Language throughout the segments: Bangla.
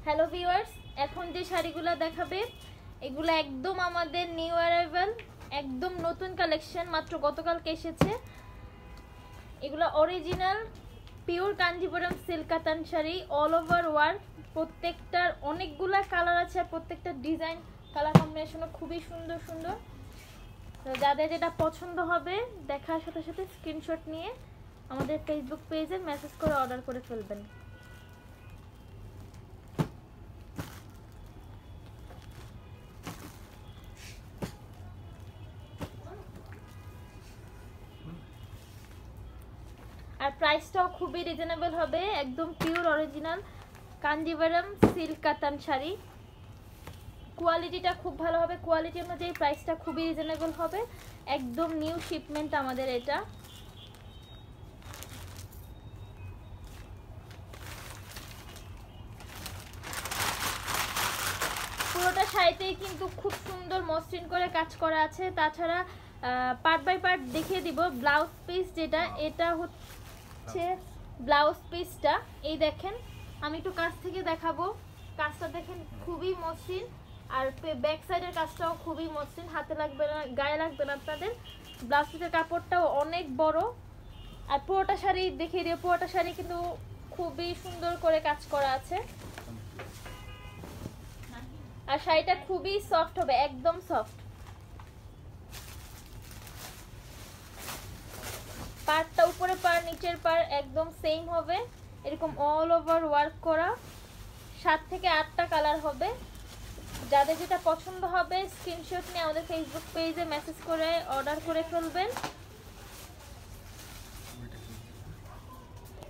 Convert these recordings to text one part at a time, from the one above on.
হ্যালো ভিউয়ার্স, এখন যে শাড়িগুলো দেখাবে এগুলো একদম আমাদের নিউ অ্যারাইভাল, একদম নতুন কালেকশন, মাত্র গতকালকে এসেছে। এগুলো অরিজিনাল পিওর কাঞ্জিপুরম সিল্ক কাতান শাড়ি, অল ওভার ওয়ার্ক। প্রত্যেকটার অনেকগুলা কালার আছে আর প্রত্যেকটা ডিজাইন কালার কম্বিনেশনও খুবই সুন্দর সুন্দর। তো যাদের যেটা পছন্দ হবে দেখার সাথে সাথে স্ক্রিনশট নিয়ে আমাদের ফেসবুক পেজে মেসেজ করে অর্ডার করে ফেলবেন। আর প্রাইসটাও খুবই রিজনেবল হবে, একদম পিওর অরিজিনাল কাঞ্জিভারাম সিল্ক কাতান শাড়ি। কোয়ালিটিটা খুব ভালো হবে, কোয়ালিটি অনুযায়ী প্রাইসটা খুবই রিজনেবল হবে, একদম নিউ শিপমেন্ট আমাদের এটা। পুরোটা শাড়িতেই কিন্তু খুব সুন্দর মসৃণ করে কাজ করা আছে। তাছাড়া পার্ট বাই পার্ট দেখিয়ে দিব। ব্লাউজ পিস যেটা, এটা হচ্ছে ব্লাউজ পিসটা। এই দেখেন, আমি একটু কাছ থেকে দেখাবো। কাজটা দেখেন খুবই মসৃণ, আর ব্যাক সাইডের কাজটাও খুবই মসৃণ, হাতে লাগবে না, গায়ে লাগবে না আপনাদের। ব্লাউজ পিসের কাপড়টাও অনেক বড়। আর পুরোটা শাড়ি দেখিয়ে দিও, পুরোটা শাড়ি কিন্তু খুবই সুন্দর করে কাজ করা আছে। আর শাড়িটা খুবই সফট হবে, একদম সফট। পাড়টা উপরে পাড় নিচের পাড় একদম সেম হবে, এরকম অল ওভার ওয়ার্ক করা। 7 থেকে 8টা কালার হবে। যাদের যেটা পছন্দ হবে স্ক্রিনশট নিয়ে আমাদের ফেসবুক পেজে মেসেজ করে অর্ডার করে ফেলবেন।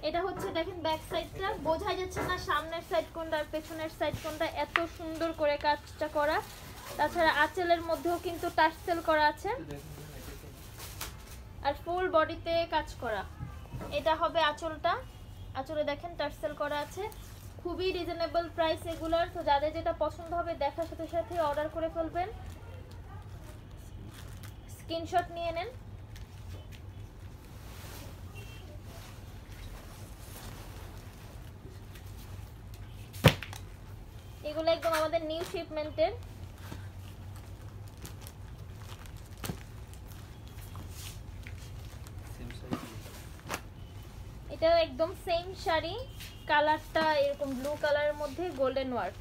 এটা হচ্ছে দেখেন ব্যাক সাইডটা, বোঝাই যাচ্ছে না সামনের সাইড কোনটা আর পেছনের সাইড কোনটা, এত সুন্দর করে কাজটা করা। তাছাড়া আঁচলের মধ্যেও কিন্তু টার্সেল করা আছে আর ফুল বডিতে কাজ করা। এটা হবে আঁচলটা, আঁচলে দেখেন টার্সেল করা আছে। খুবই রিজনেবল প্রাইস এগুলার। তো যাদের যেটা পছন্দ হবে দেখার সাথে সাথে অর্ডার করে ফেলবেন, স্ক্রিনশট নিয়ে নেন। এগুলো একদম আমাদের নিউ শিপমেন্টের। এটা একদম সেম শাড়ি, কালারটা এরকম ব্লু কালারের মধ্যে গোল্ডেন ওয়ার্ক।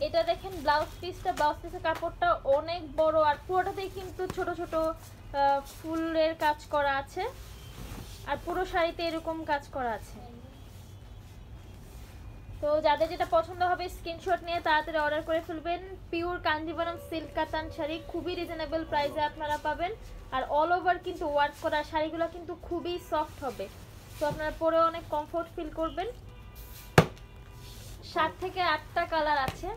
এটা দেখেন ব্লাউজ পিসটা, ব্লাউজ পিসের কাপড়টা অনেক বড় আর পুরোটাতেই কিন্তু ছোট ছোট ফুলের কাজ করা আছে। আর পুরো শাড়িতে এরকম কাজ করা আছে। তো যাদের যেটা পছন্দ হবে স্ক্রিনশট নিয়ে তাড়াতাড়ি অর্ডার করে ফেলবেন। পিওর কাঞ্জিভারাম সিল্ক কাতান শাড়ি, খুবই রিজনেবল প্রাইসে আপনারা পাবেন। আর অল ওভার কিন্তু ওয়ার্ক করা শাড়িগুলো কিন্তু খুবই সফট হবে, তো আপনারা পরে অনেক কমফোর্ট ফিল করবেন। 7 থেকে 8টা কালার আছে।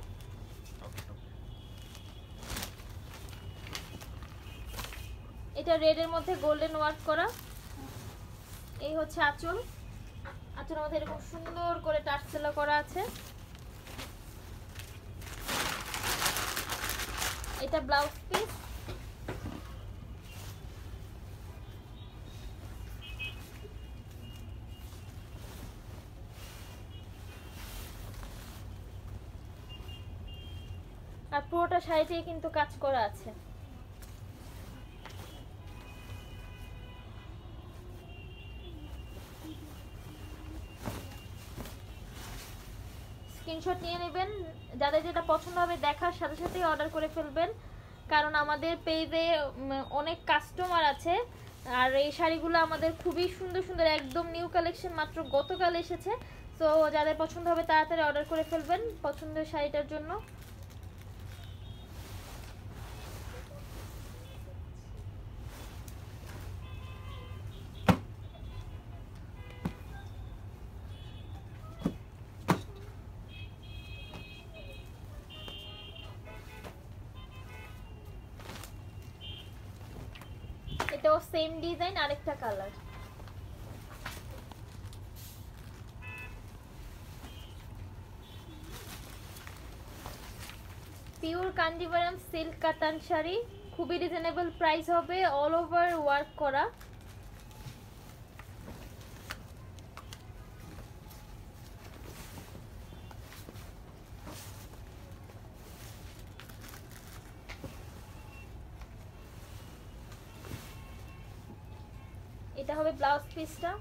এটা রেডের মধ্যে গোল্ডেন ওয়ার্ক করা। এই হচ্ছে আঁচল, আঁচলের মধ্যে এরকম সুন্দর করে টার্সেল করা আছে। এটা ব্লাউজ পিস। আর পুরোটা শাড়িতেই কিন্তু কাজ করা আছে। স্ক্রিনশট নিয়ে নেবেন, যাদের যেটা পছন্দ হবে দেখার সাথে সাথেই অর্ডার করে ফেলবেন। কারণ আমাদের পেজে অনেক কাস্টমার আছে আর এই শাড়িগুলো আমাদের খুবই সুন্দর সুন্দর, একদম নিউ কালেকশন, মাত্র গতকাল এসেছে। তো যাদের পছন্দ হবে তাড়াতাড়ি অর্ডার করে ফেলবেন পছন্দের শাড়িটার জন্য। এটাও সেম ডিজাইন, আরেকটা কালার। পিওর কাঞ্জিভারাম সিল্ক কাতান শাড়ি, খুবই রিজনেবল প্রাইস হবে, অল ওভার ওয়ার্ক করা। হবে ব্লাউজ পিসটা।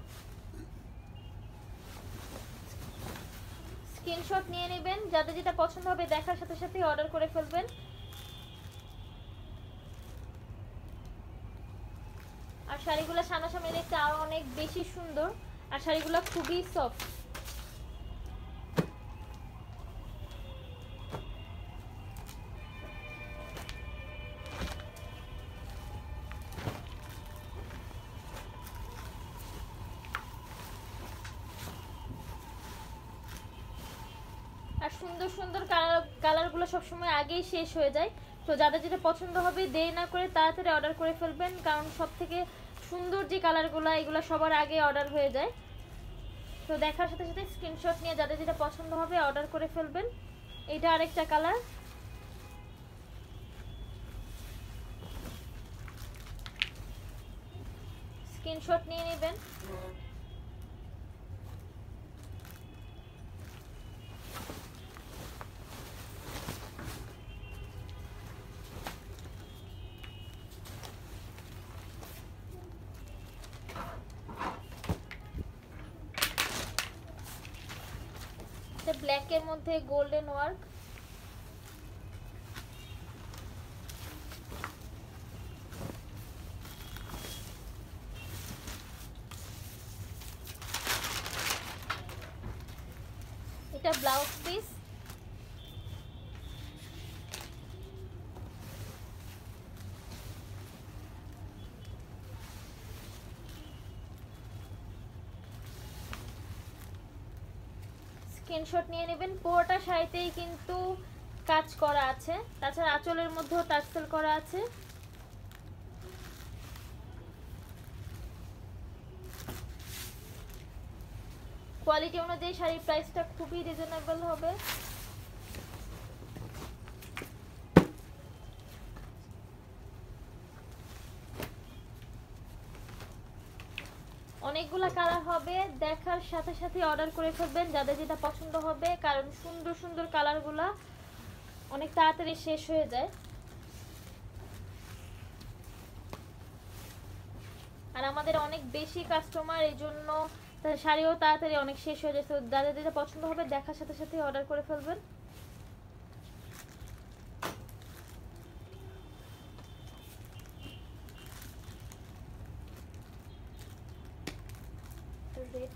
স্ক্রিনশট নিয়ে নেবেন, যাদের যেটা পছন্দ হবে দেখার সাথে সাথে অর্ডার করে ফেলবেন। আর শাড়িগুলো সামনাসামনি দেখতে আরো অনেক বেশি সুন্দর, আর শাড়িগুলো খুবই সফট। আর সুন্দর সুন্দর কালারগুলো সবসময় আগেই শেষ হয়ে যায়। তো যাদের যেটা পছন্দ হবে দেরি না করে তাড়াতাড়ি অর্ডার করে ফেলবেন, কারণ সব থেকে সুন্দর যে কালারগুলো এগুলো সবার আগে অর্ডার হয়ে যায়। তো দেখার সাথে সাথে স্ক্রিনশট নিয়ে যাদের যেটা পছন্দ হবে অর্ডার করে ফেলবেন। এটা আরেকটা কালার। স্ক্রিনশট নিয়ে নেবেন। ব্ল্যাক এর মধ্যে গোল্ডেন ওয়ার্ক। এটা ব্লাউজ পিস। স্ক্রিনশট নিয়ে নেবেন। পুরোটা শাড়িতেই কিন্তু কাজ করা আছে, তাছাড়া আঁচলের মধ্যেও টার্সেল করা আছে। কোয়ালিটি অনুযায়ী শাড়ির প্রাইসটা খুবই রিজনেবল হবে। অনেকগুলা কালার হবে, দেখার সাথে সাথে অর্ডার করে ফেলবেন যাদের যেটা পছন্দ হবে, কারণ সুন্দর সুন্দর কালারগুলা অনেক তাড়াতাড়ি শেষ হয়ে যায়। আর আমাদের অনেক বেশি কাস্টমার, এই জন্য শাড়িও তাড়াতাড়ি অনেক শেষ হয়ে যায়। তো যাদের যেটা পছন্দ হবে দেখার সাথে সাথে অর্ডার করে ফেলবেন। রেড